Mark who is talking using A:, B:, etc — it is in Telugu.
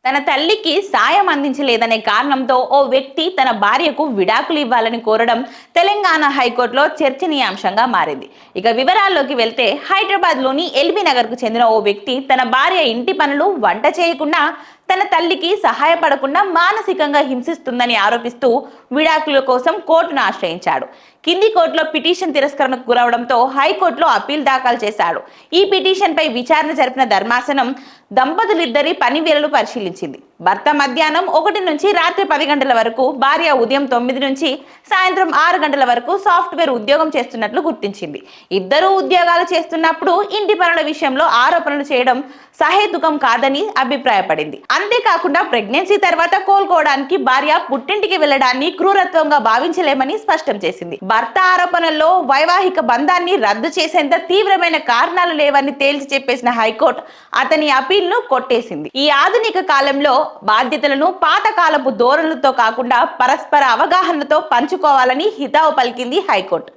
A: తన తల్లికి సాయం అందించలేదనే కారణంతో ఓ వ్యక్తి తన భార్యకు విడాకులు ఇవ్వాలని కోరడం తెలంగాణ హైకోర్టులో చర్చనీయాంశంగా మారింది. ఇక వివరాల్లోకి వెళ్తే హైదరాబాద్ లోని ఎల్బీ నగర్ కు చెందిన ఓ వ్యక్తి తన భార్య ఇంటి పనులు వంట చేయకుండా తన తల్లికి సహాయపడకుండా మానసికంగా హింసిస్తుందని ఆరోపిస్తూ విడాకుల కోసం కోర్టును ఆశ్రయించాడు. కింది కోర్టులో పిటిషన్ తిరస్కరణకు గురవడంతో హైకోర్టులో అప్పీల్ దాఖలు చేశాడు. ఈ పిటిషన్ పై విచారణ జరిపిన ధర్మాసనం దంపతులిద్దరి పని వేళలు పరిశీలించింది. భర్త మధ్యాహ్నం 1 నుంచి రాత్రి 10 గంటల వరకు, భార్య ఉదయం 9 నుంచి సాయంత్రం 6 గంటల వరకు సాఫ్ట్వేర్ ఉద్యోగం చేస్తున్నట్లు గుర్తించింది. ఇద్దరూ ఉద్యోగాలు చేస్తున్నప్పుడు ఇంటి పనుల విషయంలో ఆరోపణలు చేయడం సహేతుకం కాదని అభిప్రాయపడింది. అంతేకాకుండా ప్రెగ్నెన్సీ తర్వాత కోలుకోవడానికి భార్య పుట్టింటికి వెళ్లడాన్ని క్రూరత్వంగా భావించలేమని స్పష్టం చేసింది. భర్త ఆరోపణల్లో వైవాహిక బంధాన్ని రద్దు చేసేంత తీవ్రమైన కారణాలు లేవని తేల్చి చెప్పేసిన హైకోర్టు అతని అపీల్ ను కొట్టేసింది. ఈ ఆధునిక కాలంలో బాధ్యతలను పాతకాలపు ధోరణులతో కాకుండా పరస్పర అవగాహనతో పంచుకోవాలని హితవు పలికింది హైకోర్టు.